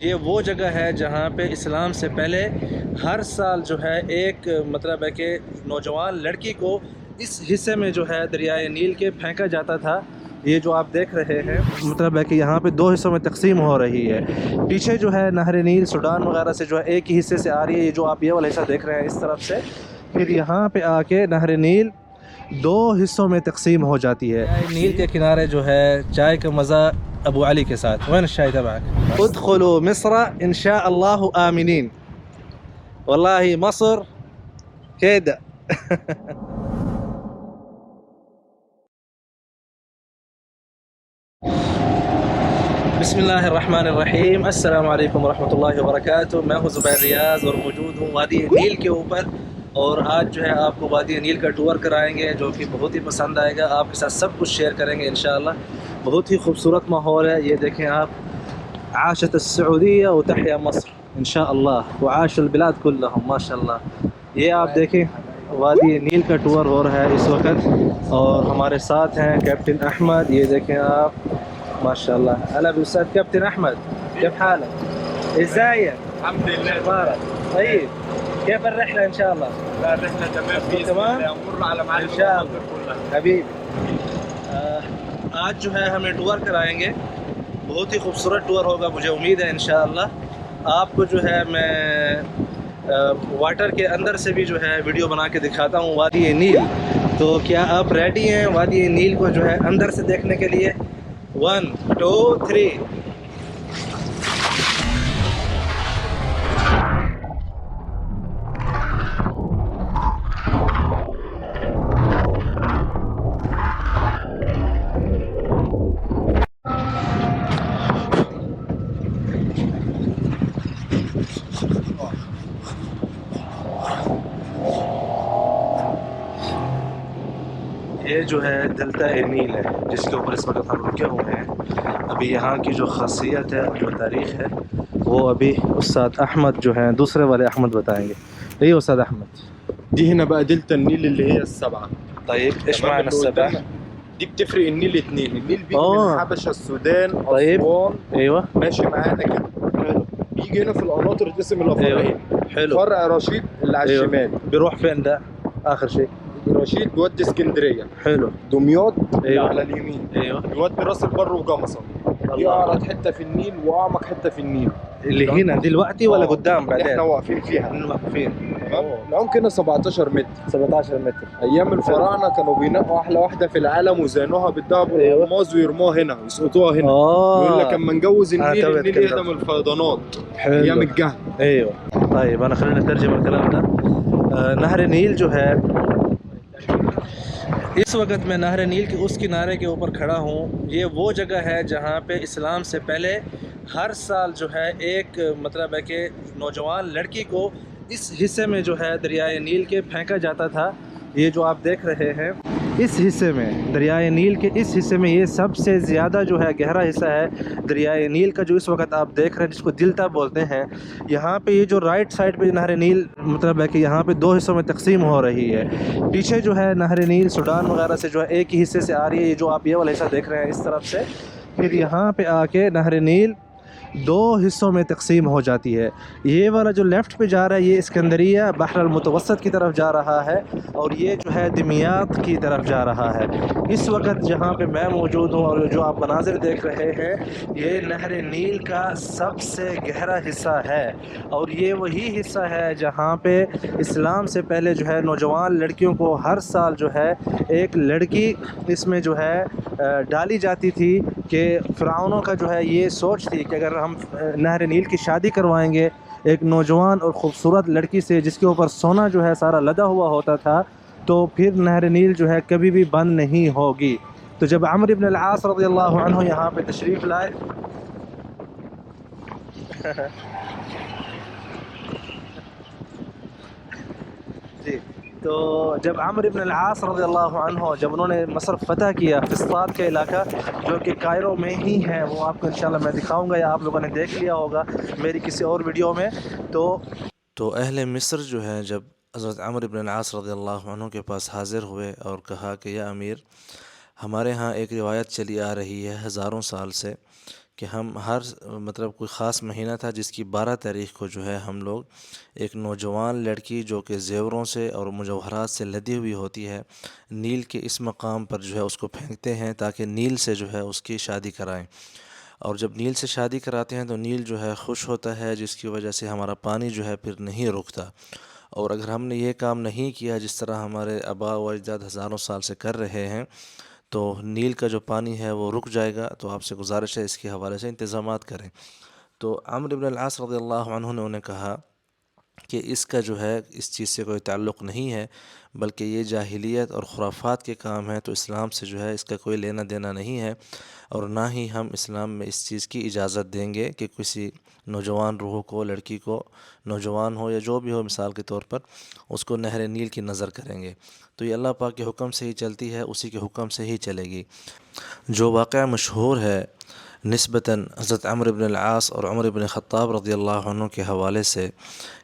یہ وہ جگہ ہے جہاں پہ اسلام سے پہلے ہر سال جو ہے ایک مطلب ہے کہ نوجوان لڑکی کو اس حصے میں جو ہے دریائے نیل کے پھینکا جاتا تھا۔ یہ جو آپ دیکھ رہے ہیں مطلب ہے کہ یہاں پہ دو حصوں میں تقسیم ہو رہی ہے۔ پیچھے جو ہے نہر نیل سوڈان وغیرہ سے جو ہے ایک ہی حصے سے آ رہی ہے، یہ جو آپ یہ والا حصہ دیکھ رہے ہیں اس طرف سے، پھر یہاں پہ آ کے نہر نیل دو حصوں میں تقسیم ہو جاتی ہے۔ نیل کے کنارے جو ہے چائے کا مزہ ابو علی کے ساتھ۔ وين الشاي تبعك؟ ادخلوا مصر ان شاء الله آمنين، والله مصر كده. بسم اللہ الرحمن الرحیم، السلام علیکم ورحمۃ اللہ وبرکاتہ۔ میں ہوں زبیر ریاض اور موجود ہوں وادی نیل کے اوپر، اور آج جو ہے آپ کو وادی نیل کا ٹور کرائیں گے جو کہ بہت ہی پسند آئے گا۔ آپ کے ساتھ سب کچھ شیئر کریں گے انشاءاللہ۔ بہت ہی خوبصورت ماحول ہے، یہ دیکھیں آپ، عاشت السعودیہ وتحیا مصر انشاءاللہ وعاش البلاد کلہم ماشاءاللہ۔ یہ آپ دیکھیں وادی نیل کا ٹور ہو رہا ہے اس وقت، اور ہمارے ساتھ ہیں کیپٹن احمد۔ یہ دیکھیں آپ ماشاءاللہ۔ هلا بالأستاذ كابتن أحمد، كيف حالك؟ ازيك؟ الحمد لله اخبارك؟ طيب كيف الرحلة إن شاء الله؟ لا الرحلة تمام بإذن تمام؟ الله أمر على معالي إن شاء المناطق كلها. حبیبی آج جو ہے ہمیں ٹور کرائیں گے، بہت ہی خوبصورت ٹور ہوگا، مجھے امید ہے انشاءاللہ۔ آپ کو جو ہے میں واٹر کے اندر سے بھی جو ہے ویڈیو بنا کے دکھاتا ہوں وادی نیل۔ تو کیا آپ ریڈی ہیں وادی نیل کو جو ہے اندر سے دیکھنے کے لیے؟ 1 2 3۔ یہ جو ہے ڈیلٹا نیل ہے جس کے اوپر اس وقت ہم رکے ہوئے ہیں۔ ابھی یہاں کی جو خاصیت ہے، جو تاریخ ہے، وہ ابھی استاد احمد جو ہیں دوسرے والے احمد بتائیں گے۔ یہ استاد احمد، دي هنا بقى دلتا النيل اللي هي السبعة. طيب ايش تمام، معنى اللي السبع؟ قدامنا دي بتفرق النيل اتنين. النيل بيجي من الحبشة، السودان، طيب. أسوان، ايوه ماشي معانا كده. حلو بيجي هنا في القناطر تقسم إلى فرعين. حلو. فرع رشيد اللي على أيوة. الشمال. بيروح فين ده اخر شيء؟ رشيد بيودي اسكندرية. حلو. دمياط اللي أيوة. على اليمين ايوه بيودي راس البر وجمصة. دي الله. أعرض حتة في النيل وأعمق حتة في النيل. اللي هنا دلوقتي ولا قدام اللي بعدين؟ احنا واقفين فيها. واقفين. تمام، العمق هنا 17 متر. 17 متر. ايام الفراعنه كانوا بينقوا احلى واحده في العالم ويزينوها بالذهب والالماس ويرموها هنا ويسقطوها هنا. يقول لك اما نجوز النيل النيل يهدى من الفيضانات ايام الجهل. ايوه طيب انا خلينا نترجم الكلام ده۔ نہر نیل جو ہے، اس وقت میں نہر نیل کے اس کنارے کے اوپر کھڑا ہوں۔ یہ وہ جگہ ہے جہاں پہ اسلام سے پہلے ہر سال جو ہے ایک مطلب ہے کہ نوجوان لڑکی کو اس حصے میں جو ہے دریائے نیل کے پھینکا جاتا تھا۔ یہ جو آپ دیکھ رہے ہیں اس حصے میں دریائے نیل کے اس حصے میں، یہ سب سے زیادہ جو ہے گہرا حصہ ہے دریائے نیل کا، جو اس وقت آپ دیکھ رہے ہیں جس کو دلتا بولتے ہیں۔ یہاں پہ یہ جو رائٹ سائڈ پہ نہر نیل مطلب ہے کہ یہاں پہ دو حصوں میں تقسیم ہو رہی ہے۔ پیچھے جو ہے نہر نیل سوڈان وغیرہ سے جو ہے ایک ہی حصے سے آ رہی ہے، یہ جو آپ یہ والا حصہ دیکھ رہے ہیں اس طرف سے، پھر یہاں پہ آ کے نہر نیل دو حصوں میں تقسیم ہو جاتی ہے۔ یہ والا جو لیفٹ پہ جا رہا ہے یہ اسکندریہ بحر المتوسط کی طرف جا رہا ہے، اور یہ جو ہے دمیاط کی طرف جا رہا ہے۔ اس وقت جہاں پہ میں موجود ہوں اور جو آپ مناظر دیکھ رہے ہیں، یہ نہر نیل کا سب سے گہرا حصہ ہے، اور یہ وہی حصہ ہے جہاں پہ اسلام سے پہلے جو ہے نوجوان لڑکیوں کو ہر سال جو ہے ایک لڑکی اس میں جو ہے ڈالی جاتی تھی، کہ فرعونوں کا جو ہے یہ سوچ تھی کہ اگر ہم نہر نیل کی شادی کروائیں گے ایک نوجوان اور خوبصورت لڑکی سے جس کے اوپر سونا جو ہے سارا لدا ہوا ہوتا تھا، تو پھر نہر نیل جو ہے کبھی بھی بند نہیں ہوگی۔ تو جب عمرو بن العاص رضی اللہ عنہ یہاں پہ تشریف لائے جی، تو جب عمرو بن العاص رضی اللہ عنہ جب انہوں نے مصر فتح کیا، فسطاط کا علاقہ جو کہ کائرو میں ہی ہے، وہ آپ کو انشاءاللہ میں دکھاؤں گا یا آپ لوگوں نے دیکھ لیا ہوگا میری کسی اور ویڈیو میں۔ تو اہل مصر جو ہے جب حضرت عمرو بن العاص رضی اللہ عنہ کے پاس حاضر ہوئے اور کہا کہ یا امیر، ہمارے ہاں ایک روایت چلی آ رہی ہے ہزاروں سال سے کہ ہم ہر مطلب کوئی خاص مہینہ تھا جس کی 12 تاریخ کو جو ہے ہم لوگ ایک نوجوان لڑکی جو کہ زیوروں سے اور مجوہرات سے لدی ہوئی ہوتی ہے، نیل کے اس مقام پر جو ہے اس کو پھینکتے ہیں تاکہ نیل سے جو ہے اس کی شادی کرائیں۔ اور جب نیل سے شادی کراتے ہیں تو نیل جو ہے خوش ہوتا ہے، جس کی وجہ سے ہمارا پانی جو ہے پھر نہیں رکتا۔ اور اگر ہم نے یہ کام نہیں کیا جس طرح ہمارے آباء و اجداد ہزاروں سال سے کر رہے ہیں تو نیل کا جو پانی ہے وہ رک جائے گا۔ تو آپ سے گزارش ہے اس کے حوالے سے انتظامات کریں۔ تو عمرو بن العاص رضی اللہ عنہ نے انہیں کہا کہ اس کا جو ہے اس چیز سے کوئی تعلق نہیں ہے، بلکہ یہ جاہلیت اور خرافات کے کام ہیں، تو اسلام سے جو ہے اس کا کوئی لینا دینا نہیں ہے، اور نہ ہی ہم اسلام میں اس چیز کی اجازت دیں گے کہ کسی نوجوان روح کو، لڑکی کو، نوجوان ہو یا جو بھی ہو مثال کے طور پر، اس کو نہر نیل کی نظر کریں گے۔ تو یہ اللہ پاک کے حکم سے ہی چلتی ہے، اسی کے حکم سے ہی چلے گی۔ جو واقعہ مشہور ہے نسبتاً حضرت عمرو بن العاص اور عمر بن خطاب رضی اللہ عنہ کے حوالے سے،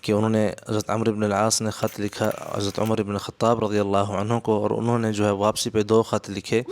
کہ انہوں نے حضرت عمرو بن العاص نے خط لکھا حضرت عمر بن خطاب رضی اللہ عنہ کو، اور انہوں نے جو ہے واپسی پہ 2 خط لکھے،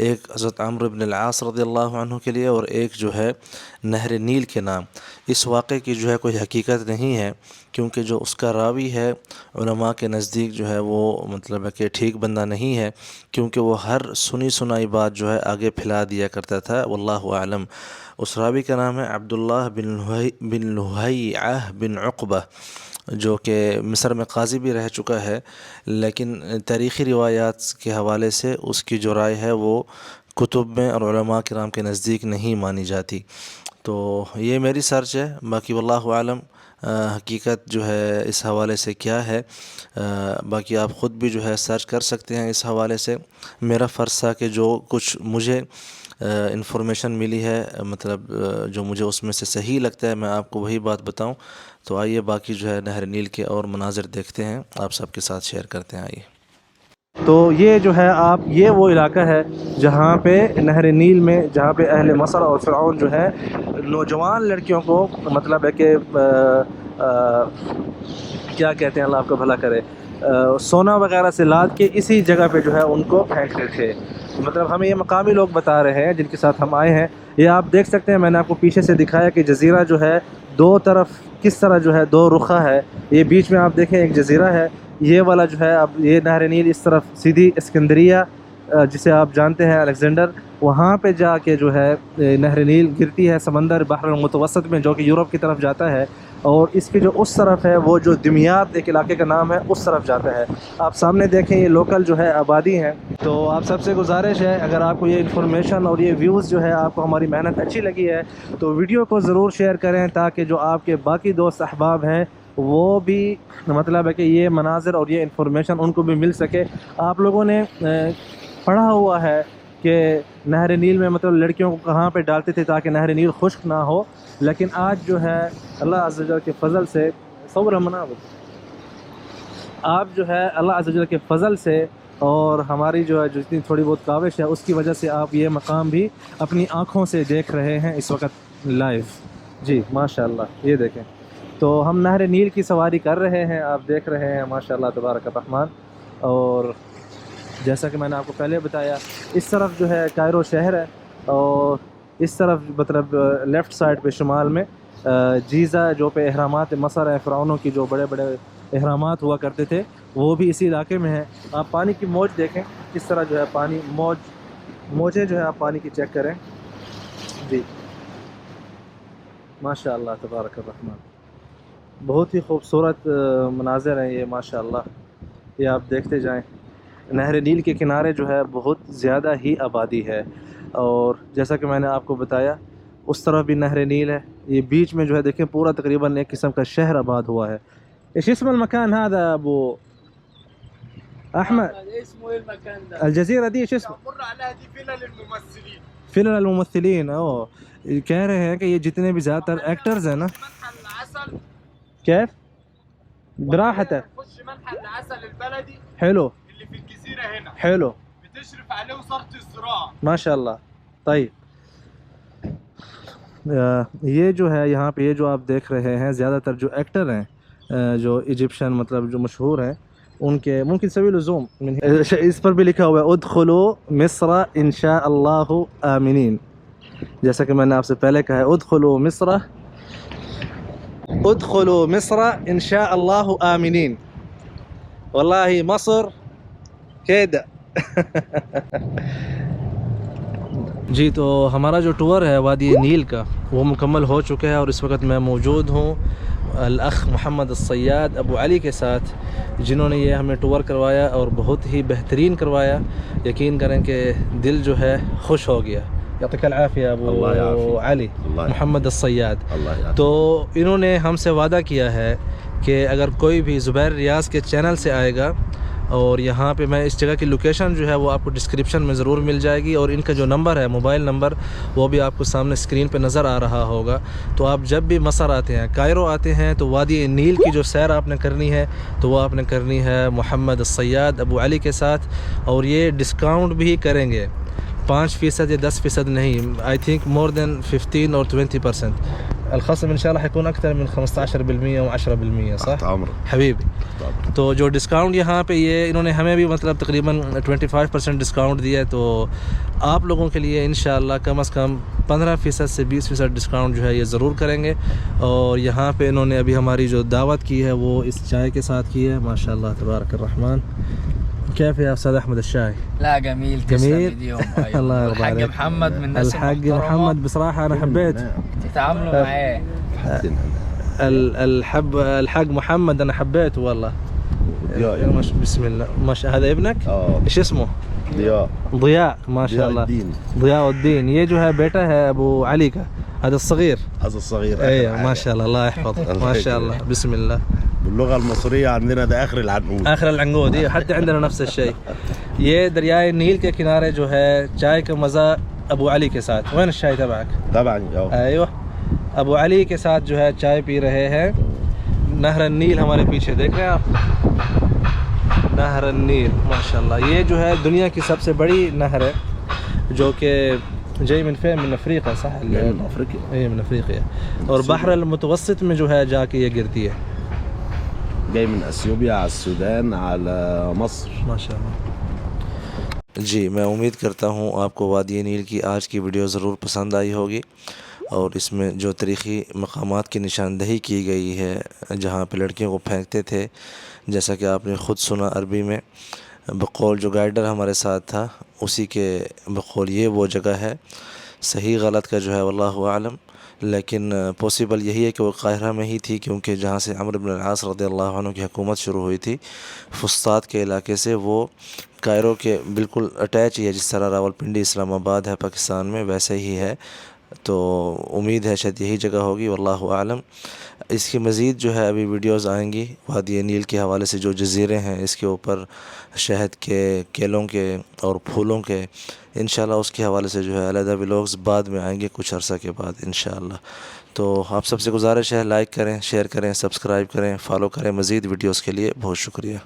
ایک حضرت عمرو بن العاص رضی اللہ عنہ کے لیے اور ایک جو ہے نہر نیل کے نام۔ اس واقعے کی جو ہے کوئی حقیقت نہیں ہے، کیونکہ جو اس کا راوی ہے علماء کے نزدیک جو ہے وہ مطلب ہے کہ ٹھیک بندہ نہیں ہے، کیونکہ وہ ہر سنی سنائی بات جو ہے آگے پھیلا دیا کرتا تھا، واللہ اعلم۔ اس راوی کا نام ہے عبداللہ بن لہیعہ بن عقبہ، جو کہ مصر میں قاضی بھی رہ چکا ہے، لیکن تاریخی روایات کے حوالے سے اس کی جو رائے ہے وہ کتب میں اور علماء کرام کے نزدیک نہیں مانی جاتی۔ تو یہ میری سرچ ہے، باقی واللہ اعلم حقیقت جو ہے اس حوالے سے کیا ہے، باقی آپ خود بھی جو ہے سرچ کر سکتے ہیں اس حوالے سے۔ میرا فرض تھا کہ جو کچھ مجھے انفارمیشن ملی ہے، مطلب جو مجھے اس میں سے صحیح لگتا ہے، میں آپ کو وہی بات بتاؤں۔ تو آئیے باقی جو ہے نہر نیل کے اور مناظر دیکھتے ہیں، آپ سب کے ساتھ شیئر کرتے ہیں، آئیے۔ تو یہ جو ہے یہ وہ علاقہ ہے جہاں پہ نہر نیل میں، جہاں پہ اہل مصر اور فرعون جو ہے نوجوان لڑکیوں کو مطلب ہے کہ کیا کہتے ہیں، اللہ آپ کا بھلا کرے، سونا وغیرہ سے لاد کے اسی جگہ پہ جو ہے ان کو پھینکتے تھے۔ مطلب ہمیں یہ مقامی لوگ بتا رہے ہیں جن کے ساتھ ہم آئے ہیں۔ یہ آپ دیکھ سکتے ہیں، میں نے آپ کو پیچھے سے دکھایا کہ جزیرہ جو ہے 2 طرف کس طرح جو ہے 2 رخہ ہے۔ یہ بیچ میں آپ دیکھیں ایک جزیرہ ہے، یہ والا جو ہے اب یہ نہر نیل اس طرف سیدھی اسکندریہ جسے آپ جانتے ہیں الیگزینڈر، وہاں پہ جا کے جو ہے نہر نیل گرتی ہے سمندر بحر المتوسط میں، جو کہ یورپ کی طرف جاتا ہے، اور اس کے جو اس طرف ہے وہ جو دمیاط ایک علاقے کا نام ہے اس طرف جاتا ہے۔ آپ سامنے دیکھیں یہ لوکل جو ہے آبادی ہیں۔ تو آپ سب سے گزارش ہے، اگر آپ کو یہ انفارمیشن اور یہ ویوز جو ہے آپ کو ہماری محنت اچھی لگی ہے تو ویڈیو کو ضرور شیئر کریں، تاکہ جو آپ کے باقی دوست احباب ہیں وہ بھی مطلب ہے کہ یہ مناظر اور یہ انفارمیشن ان کو بھی مل سکے۔ آپ لوگوں نے پڑھا ہوا ہے کہ نہر نیل میں مطلب لڑکیوں کو کہاں پہ ڈالتے تھے تاکہ نہر نیل خشک نہ ہو، لیکن آج جو ہے اللہ عز و جل کے فضل سے آپ جو ہے اللہ عز و جل کے فضل سے اور ہماری جو ہے جتنی تھوڑی بہت کاوش ہے اس کی وجہ سے آپ یہ مقام بھی اپنی آنکھوں سے دیکھ رہے ہیں اس وقت لائیو۔ جی ماشاءاللہ، یہ دیکھیں، تو ہم نہر نیل کی سواری کر رہے ہیں، آپ دیکھ رہے ہیں ماشاءاللہ تبارک الرحمن۔ اور جیسا کہ میں نے آپ کو پہلے بتایا، اس طرف جو ہے کائرو شہر ہے، اور اس طرف مطلب لیفٹ سائڈ پہ شمال میں جیزہ، جو پہ اہرامات مصر ہے، فرعونوں کی جو بڑے بڑے اہرامات ہوا کرتے تھے، وہ بھی اسی علاقے میں ہیں۔ آپ پانی کی موج دیکھیں کس طرح جو ہے پانی موجیں جو ہے آپ پانی کی چیک کریں۔ جی ماشاءاللہ تبارک الرحمن، بہت ہی خوبصورت مناظر ہیں یہ ماشاءاللہ، یہ آپ دیکھتے جائیں۔ نہر نیل کے کنارے جو ہے بہت زیادہ ہی آبادی ہے، اور جیسا کہ میں نے آپ کو بتایا اس طرف بھی نہر نیل ہے، یہ بیچ میں جو ہے دیکھیں پورا تقریباً ایک قسم کا شہر آباد ہوا ہے۔ ايش اسم المكان هذا ابو احمد؟ اسمه ايه المكان ده؟ الجزيرة دي ايش اسمه؟ مر عليها دي فيلا للممثلين. فلل الممثلين، کہہ رہے ہیں کہ یہ جتنے بھی زیادہ تر ایکٹرز ہیں نا۔ منحل العسل. كيف؟ براحتك. خش منحل العسل البلدي حلو اللي في الجزيرة هنا. حلو بتشرف عليه وزارة الزراعة. ما شاء اللہ۔ طيب یہ جو ہے یہاں پہ یہ جو آپ دیکھ رہے ہیں زیادہ تر جو ایکٹر ہیں جو ایجپشن مطلب جو مشہور ہیں، ان کے ممکن سبھی لزوم اس پر بھی لکھا ہوا ہے ادخلوا مصر ان شاء اللہ آمنین۔ جیسا کہ میں نے آپ سے پہلے کہا ہے ادخلوا مصر ان شاء اللہ آمنین. واللہ مصر كده. جی تو ہمارا جو ٹور ہے وادی نیل کا وہ مکمل ہو چکا ہے، اور اس وقت میں موجود ہوں الاخ محمد الصیاد ابو علی کے ساتھ، جنہوں نے یہ ہمیں ٹور کروایا اور بہت ہی بہترین کروایا. یقین کریں کہ دل جو ہے خوش ہو گیا. یعطیک العافیہ ابو علی محمد الصیاد. تو انہوں نے ہم سے وعدہ کیا ہے کہ اگر کوئی بھی زبیر ریاض کے چینل سے آئے گا، اور یہاں پہ میں اس جگہ کی لوکیشن جو ہے وہ آپ کو ڈسکرپشن میں ضرور مل جائے گی، اور ان کا جو نمبر ہے موبائل نمبر وہ بھی آپ کو سامنے اسکرین پہ نظر آ رہا ہوگا. تو آپ جب بھی مصر آتے ہیں، کائرو آتے ہیں، تو وادی نیل کی جو سیر آپ نے کرنی ہے تو وہ آپ نے کرنی ہے محمد الصیاد ابو علی کے ساتھ. اور یہ ڈسکاؤنٹ بھی کریں گے 5% یا 10% نہیں، آئی تھنک مور دین 15 اور 20%. الخصم ان شاء الله حيكون اكثر من 15% و10%، صح حبیبی؟ تو جو ڈسکاؤنٹ یہاں پہ یہ انہوں نے ہمیں بھی مطلب تقریباً 25% ڈسکاؤنٹ دیا ہے، تو آپ لوگوں کے لیے انشاءاللہ کم از کم 15% سے 20% ڈسکاؤنٹ جو ہے یہ ضرور کریں گے. اور یہاں پہ انہوں نے ابھی ہماری جو دعوت کی ہے وہ اس چائے کے ساتھ کی ہے. ماشاءاللہ تبارک الرحمن. كيف يا استاذ احمد الشاي؟ لا جميل جميل. اليوم. الله يرضى الحاج عليك. محمد من الناس الحاج محمد بصراحة أنا حبيت تتعاملوا معاه. الحاج محمد أنا حبيته والله. بسم الله. مش هذا ابنك؟ ايش اسمه؟ ضياء. ما شاء الله. ضياء الدين. یہ جو ہے بیٹا ہے ابو علی کا، هذا الصغير. ايوه ما شاء الله، الله يحفظه. ما شاء الله. بسم الله. باللغة المصرية عندنا ده آخر العنقود. آخر العنقود. حتى عندنا نفس الشيء. یہ دریائے نیل کے کنارے جو ہے چائے کا مزہ ابو علی کے ساتھ. وين الشاي تبعك؟ طبعا. ايوه ابو علی کے ساتھ جو ہے چائے پی رہے ہیں. نہر النیل ہمارے پیچھے دیکھ رہے ہیں آپ، نہر النیل ماشاءاللہ. یہ جو ہے دنیا کی سب سے بڑی نہر ہے، جو کہ جاي من فين؟ من افریقہ، صح؟ من افريقيا. من افریقیا. اور بحر المتوسط میں جو ہے جا کے یہ گرتی ہے. جاي من اثيوبيا على السودان على مصر. ماشاءاللہ. جی میں امید کرتا ہوں آپ کو وادی نیل کی آج کی ویڈیو ضرور پسند آئی ہوگی، اور اس میں جو تاریخی مقامات کی نشاندہی کی گئی ہے جہاں پہ لڑکیوں کو پھینکتے تھے، جیسا کہ آپ نے خود سنا عربی میں، بقول جو گائیڈر ہمارے ساتھ تھا اسی کے بقول یہ وہ جگہ ہے. صحیح غلط کا جو ہے واللہ اعلم، لیکن پاسبل یہی ہے کہ وہ قاہرہ میں ہی تھی، کیونکہ جہاں سے عمرو بن العاص رضی اللہ عنہ کی حکومت شروع ہوئی تھی فسطاط کے علاقے سے، وہ کائرو کے بالکل اٹیچ ہی ہے. جس طرح راولپنڈی اسلام آباد ہے پاکستان میں، ویسے ہی ہے. تو امید ہے شاید یہی جگہ ہوگی، واللہ اعلم. اس کی مزید جو ہے ابھی ویڈیوز آئیں گی وادی نیل کے حوالے سے. جو جزیرے ہیں اس کے اوپر شہد کے، کیلوں کے اور پھولوں کے، انشاءاللہ اس کے حوالے سے جو ہے علیحدہ ولاگز بعد میں آئیں گے کچھ عرصہ کے بعد انشاءاللہ. تو آپ سب سے گزارش ہے لائک کریں، شیئر کریں، سبسکرائب کریں، فالو کریں. مزید ویڈیوز کے لیے بہت شکریہ.